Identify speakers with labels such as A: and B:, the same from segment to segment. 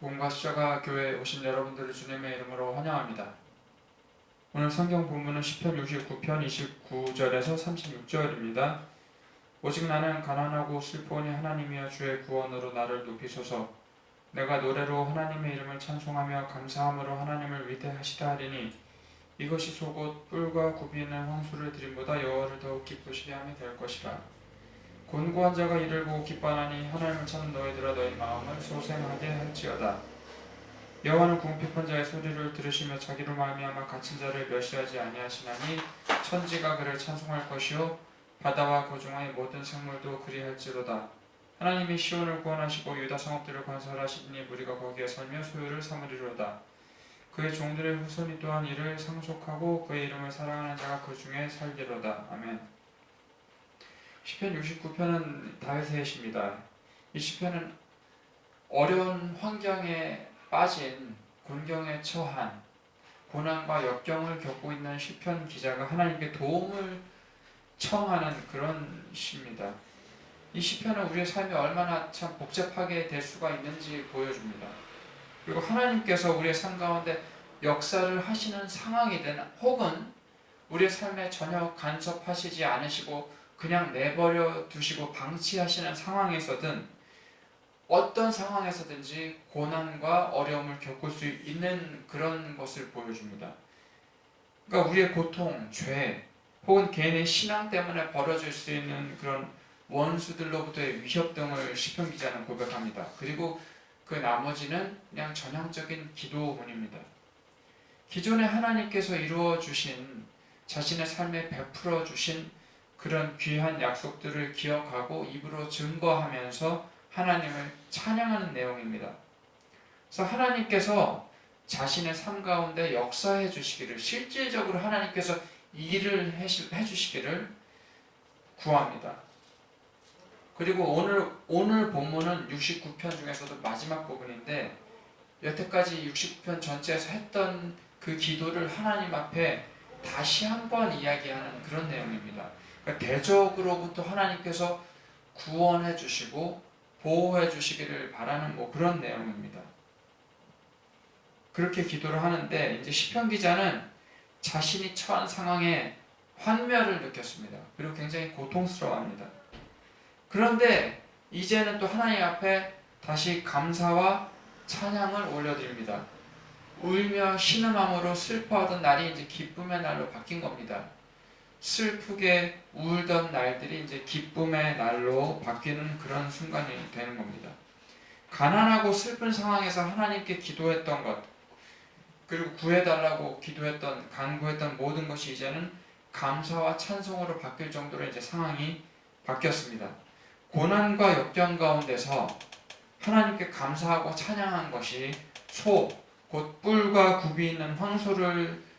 A: 복음과 십자가 교회에 오신 여러분들을 주님의 이름으로 환영합니다. 오늘 성경 본문은 시편 69편 29절에서 36절입니다. 오직 나는 가난하고 슬프오니 하나님이여 주의 구원으로 나를 높이소서. 내가 노래로 하나님의 이름을 찬송하며 감사함으로 하나님을 위대하시다 하리니 이것이 속옷 뿔과 굽이 있는 황소를 드림보다 여호와를 더욱 기쁘시게 함이 될 것이라. 곤고한 자가 이를 보고 기뻐하나니 하나님을 찾는 너희들아 너희 마음을 소생하게 할지어다. 여호와는 궁핍한 자의 소리를 들으시며 자기로 말미암아 갇힌 자를 멸시하지 아니하시나니 천지가 그를 찬송할 것이요 바다와 고중의 모든 생물도 그리할지로다. 하나님이 시온을 구원하시고 유다 성읍들을 건설하시니 무리가 거기에 살며 소유를 삼으리로다. 그의 종들의 후손이 또한 이를 상속하고 그의 이름을 사랑하는 자가 그 중에 살리로다. 아멘. 시편 69편은 다윗의 시입니다. 이 시편은 어려운 환경에 빠진 곤경에 처한 고난과 역경을 겪고 있는 시편 기자가 하나님께 도움을 청하는 그런 시입니다. 이 시편은 우리의 삶이 얼마나 참 복잡하게 될 수가 있는지 보여줍니다. 그리고 하나님께서 우리의 삶 가운데 역사를 하시는 상황이든 혹은 우리의 삶에 전혀 간섭하시지 않으시고 그냥 내버려 두시고 방치하시는 상황에서든 어떤 상황에서든지 고난과 어려움을 겪을 수 있는 그런 것을 보여줍니다. 그러니까 우리의 고통, 죄, 혹은 개인의 신앙 때문에 벌어질 수 있는 그런 원수들로부터의 위협 등을 시편 기자는 고백합니다. 그리고 그 나머지는 그냥 전형적인 기도문입니다. 기존에 하나님께서 이루어 주신 자신의 삶에 베풀어 주신 그런 귀한 약속들을 기억하고 입으로 증거하면서 하나님을 찬양하는 내용입니다. 그래서 하나님께서 자신의 삶 가운데 역사해 주시기를, 실질적으로 하나님께서 일을 해 주시기를 구합니다. 그리고 오늘 본문은 69편 중에서도 마지막 부분인데 여태까지 69편 전체에서 했던 그 기도를 하나님 앞에 다시 한번 이야기하는 그런 내용입니다. 그러니까 대적으로부터 하나님께서 구원해 주시고 보호해 주시기를 바라는 그런 내용입니다. 그렇게 기도를 하는데 이제 시편 기자는 자신이 처한 상황에 환멸을 느꼈습니다. 그리고 굉장히 고통스러워합니다. 그런데 이제는 또 하나님 앞에 다시 감사와 찬양을 올려드립니다. 울며 신음함으로 슬퍼하던 날이 이제 기쁨의 날로 바뀐 겁니다. 슬프게 울던 날들이 이제 기쁨의 날로 바뀌는 그런 순간이 되는 겁니다. 가난하고 슬픈 상황에서 하나님께 기도했던 것, 그리고 구해달라고 기도했던, 간구했던 모든 것이 이제는 감사와 찬송으로 바뀔 정도로 이제 상황이 바뀌었습니다. 고난과 역경 가운데서 하나님께 감사하고 찬양한 것이 곧 뿔과 굽이 있는 황소를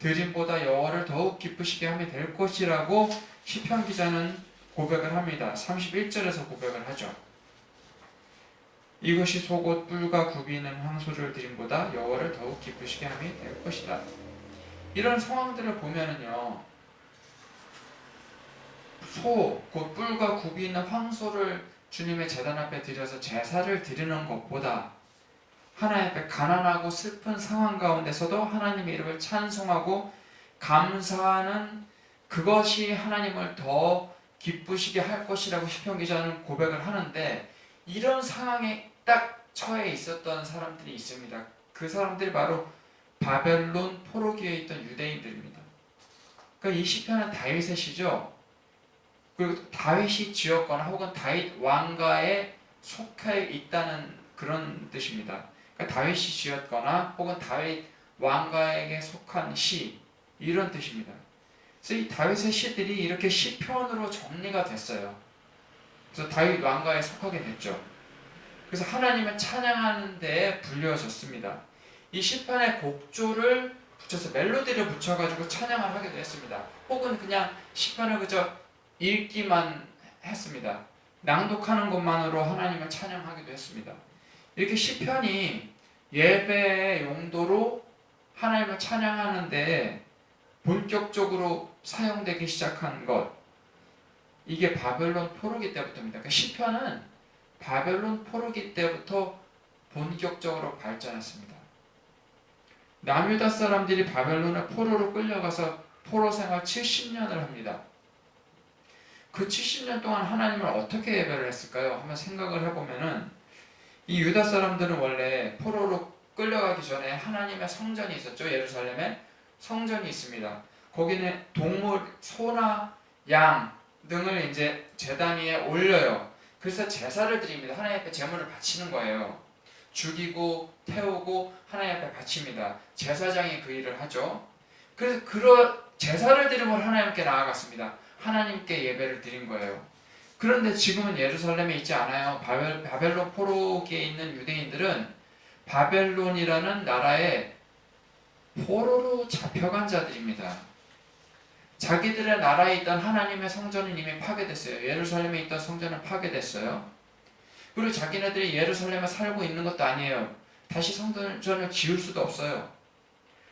A: 드림보다 여호와를 더욱 기쁘시게 함이 될 것이라고 시편 기자는 고백을 합니다. 31절에서 고백을 하죠. 이것이 속옷 뿔과 굽이 있는 황소를 드림보다 여호와를 더욱 기쁘시게 함이 될 것이다. 이런 상황들을 보면은요, 곧 뿔과 굽이 있는 황소를 주님의 제단 앞에 드려서 제사를 드리는 것보다 하나님 앞에 가난하고 슬픈 상황 가운데서도 하나님의 이름을 찬송하고 감사하는 그것이 하나님을 더 기쁘시게 할 것이라고 시편 기자는 고백을 하는데, 이런 상황에 딱 처해 있었던 사람들이 있습니다. 그 사람들이 바로 바벨론 포로기에 있던 유대인들입니다. 그러니까 이 시편은 다윗의 시죠. 그리고 다윗이 지었거나 혹은 다윗 왕가에 속해 있다는 그런 뜻입니다. 다윗이 지었거나 혹은 다윗 왕가에게 속한 시, 이런 뜻입니다. 그래서 이 다윗의 시들이 이렇게 시편으로 정리가 됐어요. 그래서 다윗 왕가에 속하게 됐죠. 그래서 하나님을 찬양하는 데에 불려졌습니다. 이 시편의 곡조를 붙여서 멜로디를 붙여가지고 찬양을 하기도 했습니다. 혹은 그냥 시편을 그저 읽기만 했습니다. 낭독하는 것만으로 하나님을 찬양하기도 했습니다. 이렇게 시편이 예배의 용도로 하나님을 찬양하는데 본격적으로 사용되기 시작한 것, 이게 바벨론 포로기 때부터입니다. 그러니까 시편은 바벨론 포로기 때부터 본격적으로 발전했습니다. 남유다 사람들이 바벨론의 포로로 끌려가서 포로 생활 70년을 합니다. 그 70년 동안 하나님을 어떻게 예배를 했을까요? 한번 생각을 해보면은 이 유다 사람들은 원래 포로로 끌려가기 전에 하나님의 성전이 있었죠. 예루살렘에 성전이 있습니다. 거기는 동물, 소나 양 등을 이제 제단 위에 올려요. 그래서 제사를 드립니다. 하나님 앞에 제물을 바치는 거예요. 죽이고 태우고 하나님 앞에 바칩니다. 제사장이 그 일을 하죠. 그래서 그런 제사를 드리고 하나님께 나아갔습니다. 하나님께 예배를 드린 거예요. 그런데 지금은 예루살렘에 있지 않아요. 바벨론 포로기에 있는 유대인들은 바벨론이라는 나라에 포로로 잡혀간 자들입니다. 자기들의 나라에 있던 하나님의 성전은 이미 파괴됐어요. 예루살렘에 있던 성전은 파괴됐어요. 그리고 자기네들이 예루살렘에 살고 있는 것도 아니에요. 다시 성전을 지을 수도 없어요.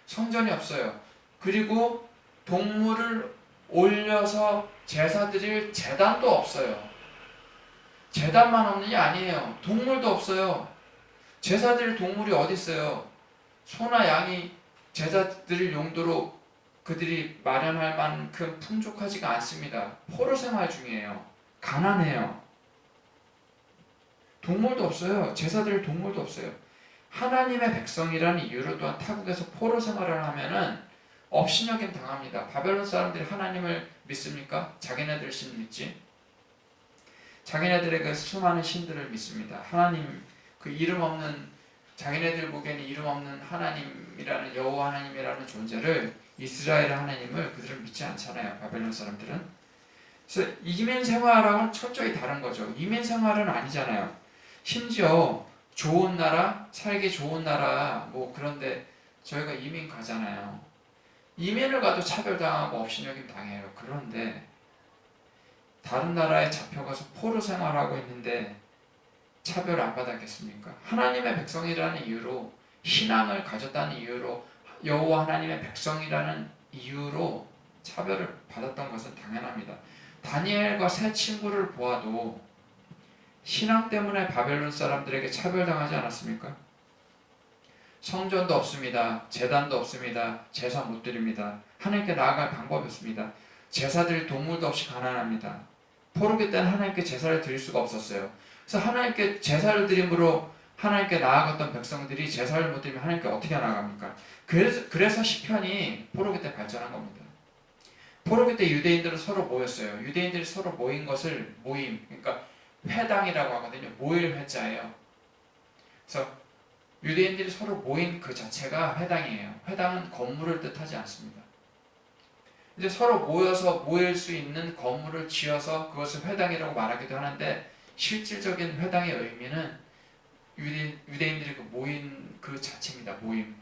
A: 성전이 없어요. 그리고 동물을 올려서 제사 드릴 제단도 없어요. 제단만 없는 게 아니에요. 동물도 없어요. 제사 드릴 동물이 어디 있어요? 소나 양이 제사 드릴 용도로 그들이 마련할 만큼 풍족하지가 않습니다. 포로 생활 중이에요. 가난해요. 동물도 없어요. 제사 드릴 동물도 없어요. 하나님의 백성이라는 이유로 또한 타국에서 포로 생활을 하면은 업신여김 당합니다. 바벨론 사람들이 하나님을 믿습니까? 자기네들 신 믿지? 자기네들의 그 수많은 신들을 믿습니다. 하나님, 그 이름 없는, 자기네들 보기에는 이름 없는 하나님이라는, 여호와 하나님이라는 존재를, 이스라엘 하나님을 그들은 믿지 않잖아요. 바벨론 사람들은. 그래서 이민 생활하고는 철저히 다른 거죠. 이민 생활은 아니잖아요. 심지어 좋은 나라, 살기 좋은 나라, 뭐 그런데 저희가 이민 가잖아요. 이민을 가도 차별당하고 업신여김 당해요. 그런데 다른 나라에 잡혀가서 포로 생활하고 있는데 차별 안 받았겠습니까? 하나님의 백성이라는 이유로, 신앙을 가졌다는 이유로, 여호와 하나님의 백성이라는 이유로 차별을 받았던 것은 당연합니다. 다니엘과 세 친구를 보아도 신앙 때문에 바벨론 사람들에게 차별당하지 않았습니까? 성전도 없습니다. 제단도 없습니다. 제사 못 드립니다. 하나님께 나아갈 방법이 없습니다. 제사 드릴 동물도 없이 가난합니다. 포로기 때는 하나님께 제사를 드릴 수가 없었어요. 그래서 하나님께 제사를 드림으로 하나님께 나아갔던 백성들이 제사를 못 드리면 하나님께 어떻게 나아갑니까? 그래서 시편이 포로기 때 발전한 겁니다. 포로기 때 유대인들은 서로 모였어요. 유대인들이 서로 모인 것을 모임, 그러니까 회당이라고 하거든요. 모일 회자예요. 그래서 유대인들이 서로 모인 그 자체가 회당이에요. 회당은 건물을 뜻하지 않습니다. 이제 서로 모여서 모일 수 있는 건물을 지어서 그것을 회당이라고 말하기도 하는데, 실질적인 회당의 의미는 유대인들이 모인 그 자체입니다. 모임.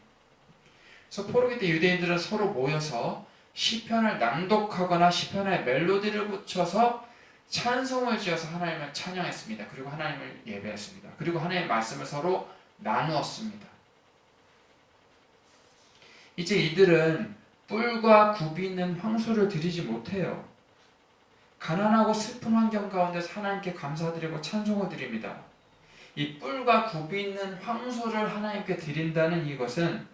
A: 그래서 포로기 때 유대인들은 서로 모여서 시편을 낭독하거나 시편에 멜로디를 붙여서 찬송을 지어서 하나님을 찬양했습니다. 그리고 하나님을 예배했습니다. 그리고 하나님의 말씀을 서로 나누었습니다. 이제 이들은 뿔과 굽이 있는 황소를 드리지 못해요. 가난하고 슬픈 환경 가운데서 하나님께 감사드리고 찬송을 드립니다. 이 뿔과 굽이 있는 황소를 하나님께 드린다는 이것은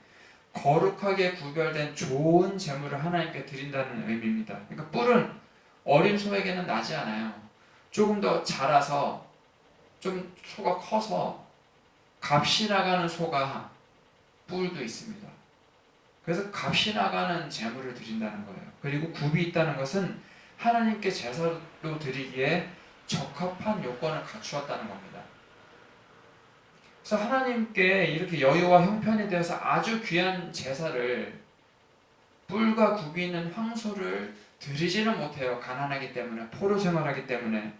A: 거룩하게 구별된 좋은 제물을 하나님께 드린다는 의미입니다. 그러니까 뿔은 어린 소에게는 나지 않아요. 조금 더 자라서 좀 소가 커서 값이 나가는 소가 뿔도 있습니다. 그래서 값이 나가는 제물을 드린다는 거예요. 그리고 굽이 있다는 것은 하나님께 제사로 드리기에 적합한 요건을 갖추었다는 겁니다. 그래서 하나님께 이렇게 여유와 형편이 되어서 아주 귀한 제사를, 뿔과 굽이 있는 황소를 드리지는 못해요. 가난하기 때문에, 포로 생활하기 때문에.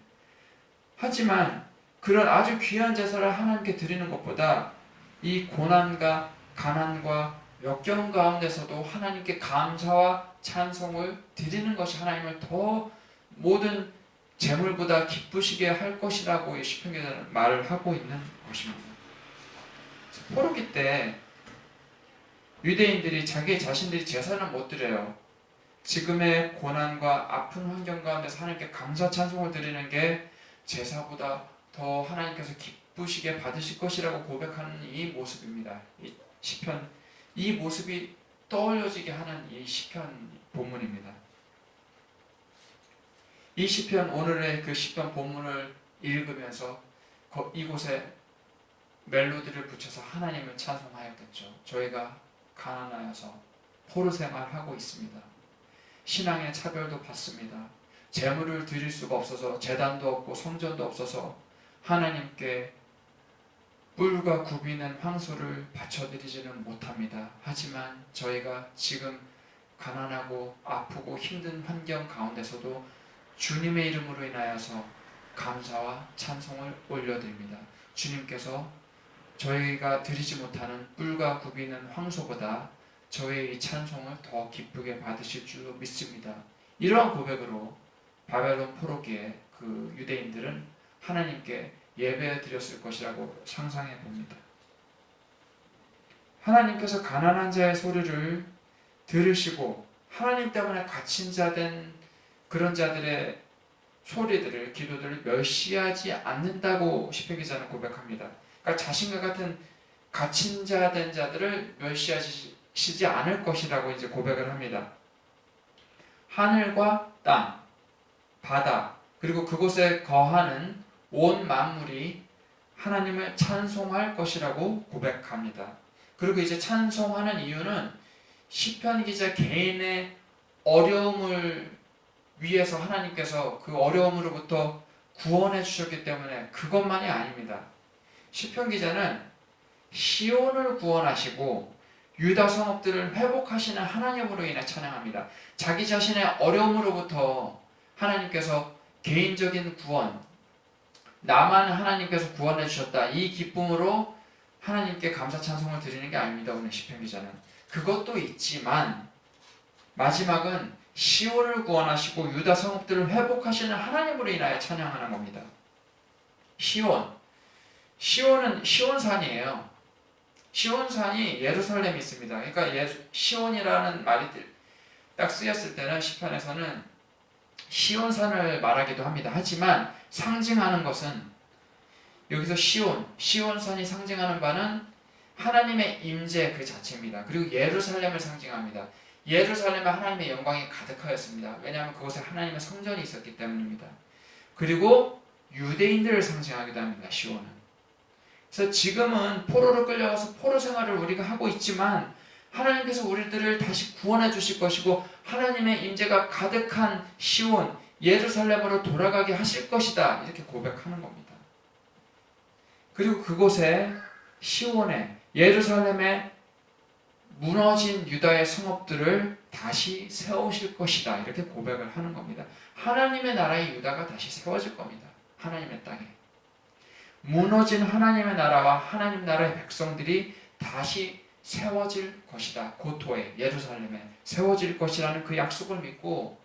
A: 하지만 그런 아주 귀한 제사를 하나님께 드리는 것보다 이 고난과 가난과 역경 가운데서도 하나님께 감사와 찬송을 드리는 것이 하나님을 더 모든 재물보다 기쁘시게 할 것이라고 시편 기자는 말을 하고 있는 것입니다. 포로기 때 유대인들이 자기 자신들이 제사를 못 드려요. 지금의 고난과 아픈 환경 가운데서 하나님께 감사 찬송을 드리는 게 제사보다 더 하나님께서 기쁘시게 받으실 것이라고 고백하는 이 모습입니다. 이 시편, 이 모습이 떠올려지게 하는 이 시편 본문입니다. 이 시편, 오늘의 그 시편 본문을 읽으면서 이곳에 멜로디를 붙여서 하나님을 찬송하였겠죠. 저희가 가난하여서 포로 생활하고 있습니다. 신앙의 차별도 받습니다. 재물을 드릴 수가 없어서, 제단도 없고 성전도 없어서 하나님께 뿔과 굽이는 황소를 바쳐드리지는 못합니다. 하지만 저희가 지금 가난하고 아프고 힘든 환경 가운데서도 주님의 이름으로 인하여서 감사와 찬송을 올려드립니다. 주님께서 저희가 드리지 못하는 뿔과 굽이는 황소보다 저희의 이 찬송을 더 기쁘게 받으실 줄로 믿습니다. 이러한 고백으로 바벨론 포로기에 그 유대인들은 하나님께 예배 드렸을 것이라고 상상해 봅니다. 하나님께서 가난한 자의 소리를 들으시고 하나님 때문에 갇힌 자 된 그런 자들의 소리들을, 기도들을 멸시하지 않는다고 시편 기자는 고백합니다. 그러니까 자신과 같은 갇힌 자 된 자들을 멸시하시지 않을 것이라고 이제 고백을 합니다. 하늘과 땅, 바다, 그리고 그곳에 거하는 온 만물이 하나님을 찬송할 것이라고 고백합니다. 그리고 이제 찬송하는 이유는 시편 기자 개인의 어려움을 위해서 하나님께서 그 어려움으로부터 구원해 주셨기 때문에 그것만이 아닙니다. 시편 기자는 시온을 구원하시고 유다 성읍들을 회복하시는 하나님으로 인해 찬양합니다. 자기 자신의 어려움으로부터 하나님께서 개인적인 구원, 나만 하나님께서 구원해 주셨다, 이 기쁨으로 하나님께 감사 찬송을 드리는 게 아닙니다. 오늘 시편 기자는 그것도 있지만 마지막은 시온을 구원하시고 유다 성읍들을 회복하시는 하나님으로 인하여 찬양하는 겁니다. 시온은 시온산이에요. 시온산이 예루살렘이 있습니다. 그러니까 시온이라는 말이 딱 쓰였을 때는 시편에서는 시온산을 말하기도 합니다. 하지만 상징하는 것은 여기서 시온산이 상징하는 바는 하나님의 임재 그 자체입니다. 그리고 예루살렘을 상징합니다. 예루살렘에 하나님의 영광이 가득하였습니다. 왜냐하면 그곳에 하나님의 성전이 있었기 때문입니다. 그리고 유대인들을 상징하기도 합니다. 시온은. 그래서 지금은 포로로 끌려가서 포로 생활을 우리가 하고 있지만 하나님께서 우리들을 다시 구원해 주실 것이고 하나님의 임재가 가득한 시온, 예루살렘으로 돌아가게 하실 것이다, 이렇게 고백하는 겁니다. 그리고 그곳에 시온에, 예루살렘에 무너진 유다의 성읍들을 다시 세우실 것이다, 이렇게 고백을 하는 겁니다. 하나님의 나라의 유다가 다시 세워질 겁니다. 하나님의 땅에 무너진 하나님의 나라와 하나님 나라의 백성들이 다시 세워질 것이다. 고토에, 예루살렘에 세워질 것이라는 그 약속을 믿고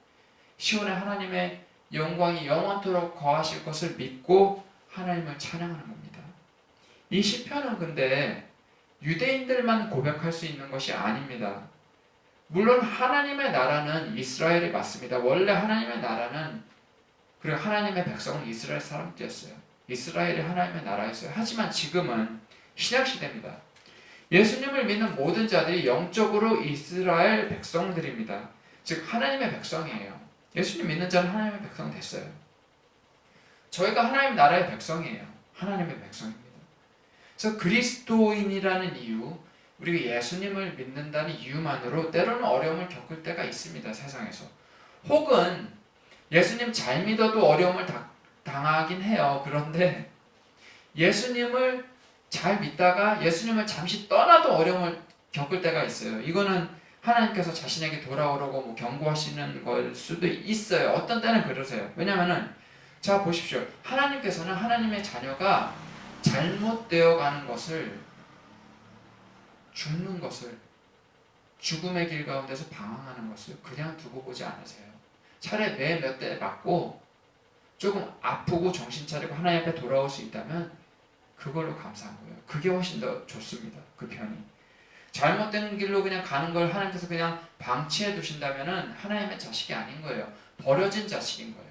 A: 시온에 하나님의 영광이 영원토록 거하실 것을 믿고 하나님을 찬양하는 겁니다. 이 시편은 근데 유대인들만 고백할 수 있는 것이 아닙니다. 물론 하나님의 나라는 이스라엘이 맞습니다. 원래 하나님의 나라는, 그리고 하나님의 백성은 이스라엘 사람들이었어요. 이스라엘이 하나님의 나라였어요. 하지만 지금은 신약시대입니다. 예수님을 믿는 모든 자들이 영적으로 이스라엘 백성들입니다. 즉 하나님의 백성이에요. 예수님 믿는 자는 하나님의 백성 됐어요. 저희가 하나님 나라의 백성이에요. 하나님의 백성입니다. 그래서 그리스도인이라는 이유, 우리가 예수님을 믿는다는 이유만으로 때로는 어려움을 겪을 때가 있습니다. 세상에서. 혹은 예수님 잘 믿어도 어려움을 당하긴 해요. 그런데 예수님을 잘 믿다가 예수님을 잠시 떠나도 어려움을 겪을 때가 있어요. 이거는 하나님께서 자신에게 돌아오라고 경고하시는 걸 수도 있어요. 어떤 때는 그러세요. 왜냐하면은 자 보십시오. 하나님께서는 하나님의 자녀가 잘못되어 가는 것을, 죽는 것을, 죽음의 길 가운데서 방황하는 것을 그냥 두고 보지 않으세요. 차라리 매 몇 대 맞고 조금 아프고 정신 차리고 하나님 앞에 돌아올 수 있다면 그걸로 감사한 거예요. 그게 훨씬 더 좋습니다. 그 편이. 잘못된 길로 그냥 가는 걸 하나님께서 그냥 방치해 두신다면 하나님의 자식이 아닌 거예요. 버려진 자식인 거예요.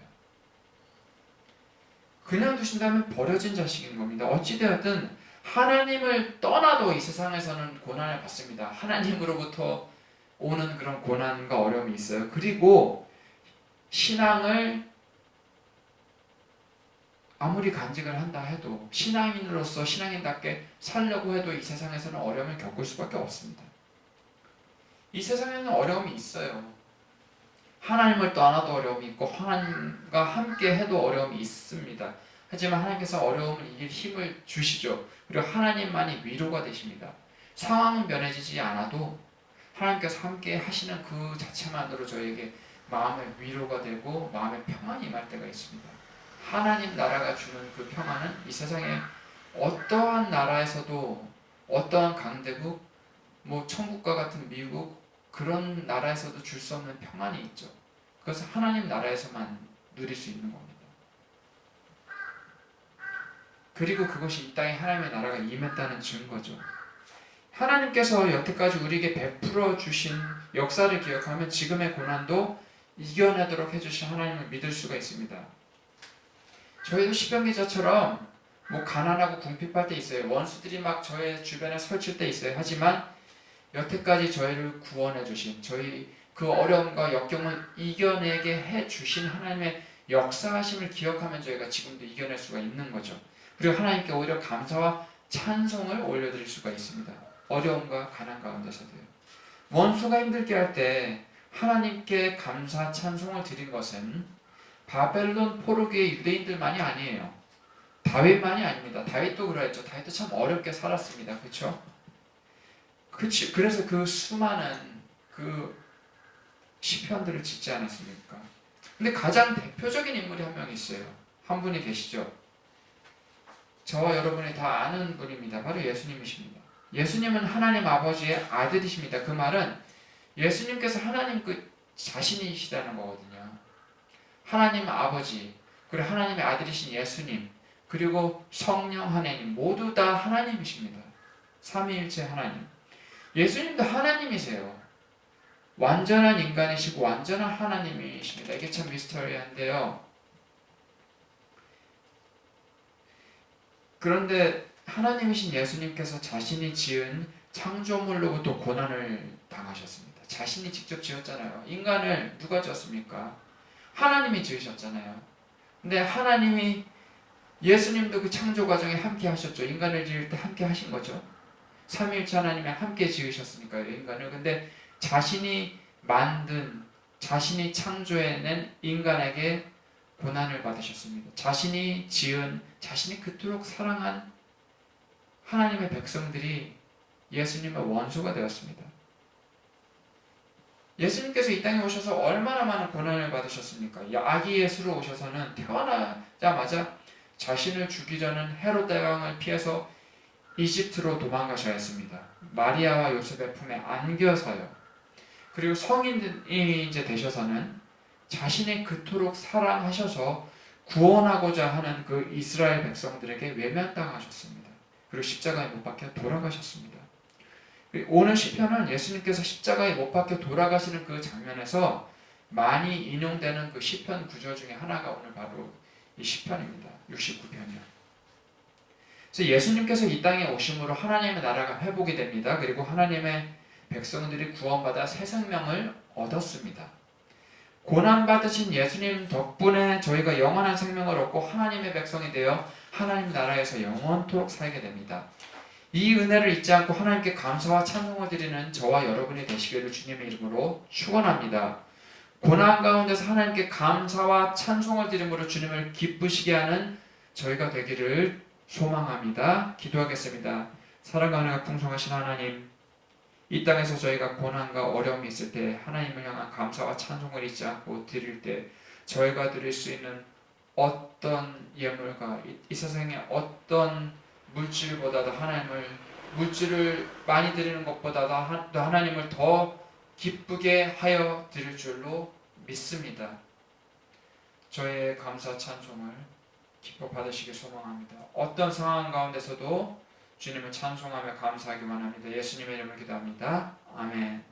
A: 그냥 두신다면 버려진 자식인 겁니다. 어찌되었든 하나님을 떠나도 이 세상에서는 고난을 받습니다. 하나님으로부터 오는 그런 고난과 어려움이 있어요. 그리고 신앙을 아무리 간직을 한다 해도 신앙인으로서 신앙인답게 살려고 해도 이 세상에서는 어려움을 겪을 수밖에 없습니다. 이 세상에는 어려움이 있어요. 하나님을 떠나도 어려움이 있고 하나님과 함께 해도 어려움이 있습니다. 하지만 하나님께서 어려움을 이길 힘을 주시죠. 그리고 하나님만이 위로가 되십니다. 상황은 변해지지 않아도 하나님께서 함께 하시는 그 자체만으로 저에게 마음의 위로가 되고 마음의 평안이 임할 때가 있습니다. 하나님 나라가 주는 그 평안은 이 세상에 어떠한 나라에서도 어떠한 강대국, 천국과 같은 미국 그런 나라에서도 줄 수 없는 평안이 있죠. 그것은 하나님 나라에서만 누릴 수 있는 겁니다. 그리고 그것이 이 땅에 하나님의 나라가 임했다는 증거죠. 하나님께서 여태까지 우리에게 베풀어 주신 역사를 기억하면 지금의 고난도 이겨내도록 해주신 하나님을 믿을 수가 있습니다. 저희도 시편 기자처럼 가난하고 궁핍할 때 있어요. 원수들이 막 저의 주변에 설칠 때 있어요. 하지만 여태까지 저희를 구원해 주신, 저희 그 어려움과 역경을 이겨내게 해 주신 하나님의 역사하심을 기억하면 저희가 지금도 이겨낼 수가 있는 거죠. 그리고 하나님께 오히려 감사와 찬송을 올려드릴 수가 있습니다. 어려움과 가난 가운데서도요. 원수가 힘들게 할 때 하나님께 감사 찬송을 드린 것은 바벨론 포로기의 유대인들만이 아니에요. 다윗만이 아닙니다. 다윗도 그러했죠. 다윗도 참 어렵게 살았습니다. 그렇죠? 그래서 그 수많은 그 시편들을 짓지 않았습니까? 근데 가장 대표적인 인물이 한 명 있어요. 한 분이 계시죠. 저와 여러분이 다 아는 분입니다. 바로 예수님이십니다. 예수님은 하나님 아버지의 아들이십니다. 그 말은 예수님께서 하나님 그 자신이시다는 거거든요. 하나님 아버지, 그리고 하나님의 아들이신 예수님, 그리고 성령 하나님 모두 다 하나님이십니다. 삼위일체 하나님. 예수님도 하나님이세요. 완전한 인간이시고 완전한 하나님이십니다. 이게 참 미스터리한데요. 그런데 하나님이신 예수님께서 자신이 지은 창조물로부터 고난을 당하셨습니다. 자신이 직접 지었잖아요. 인간을 누가 지었습니까? 하나님이 지으셨잖아요. 근데 하나님이 예수님도 그 창조 과정에 함께 하셨죠. 인간을 지을 때 함께 하신 거죠. 삼위일체 하나님이 함께 지으셨으니까요, 인간을. 근데 자신이 만든, 자신이 창조해낸 인간에게 고난을 받으셨습니다. 자신이 지은, 자신이 그토록 사랑한 하나님의 백성들이 예수님의 원수가 되었습니다. 예수님께서 이 땅에 오셔서 얼마나 많은 고난을 받으셨습니까? 아기 예수로 오셔서는 태어나자마자 자신을 죽이려는 헤롯 대왕을 피해서 이집트로 도망가셔야 했습니다. 마리아와 요셉의 품에 안겨서요. 그리고 성인이 이제 되셔서는 자신이 그토록 사랑하셔서 구원하고자 하는 그 이스라엘 백성들에게 외면당하셨습니다. 그리고 십자가에 못 박혀 돌아가셨습니다. 오늘 시편은 예수님께서 십자가에 못 박혀 돌아가시는 그 장면에서 많이 인용되는 그 시편 구절 중에 하나가 오늘 바로 이 시편입니다. 69편이요. 그래서 예수님께서 이 땅에 오심으로 하나님의 나라가 회복이 됩니다. 그리고 하나님의 백성들이 구원받아 새 생명을 얻었습니다. 고난받으신 예수님 덕분에 저희가 영원한 생명을 얻고 하나님의 백성이 되어 하나님 나라에서 영원토록 살게 됩니다. 이 은혜를 잊지 않고 하나님께 감사와 찬송을 드리는 저와 여러분이 되시기를 주님의 이름으로 축원합니다. 고난 가운데서 하나님께 감사와 찬송을 드림으로 주님을 기쁘시게 하는 저희가 되기를 소망합니다. 기도하겠습니다. 사랑과 은혜가 풍성하신 하나님, 이 땅에서 저희가 고난과 어려움이 있을 때 하나님을 향한 감사와 찬송을 잊지 않고 드릴 때 저희가 드릴 수 있는 어떤 예물과 이 세상의 어떤 물질보다도 물질을 많이 드리는 것보다도 하나님을 더 기쁘게 하여 드릴 줄로 믿습니다. 저의 감사 찬송을 기뻐 받으시길 소망합니다. 어떤 상황 가운데서도 주님을 찬송하며 감사하기만 합니다. 예수님의 이름을 기도합니다. 아멘.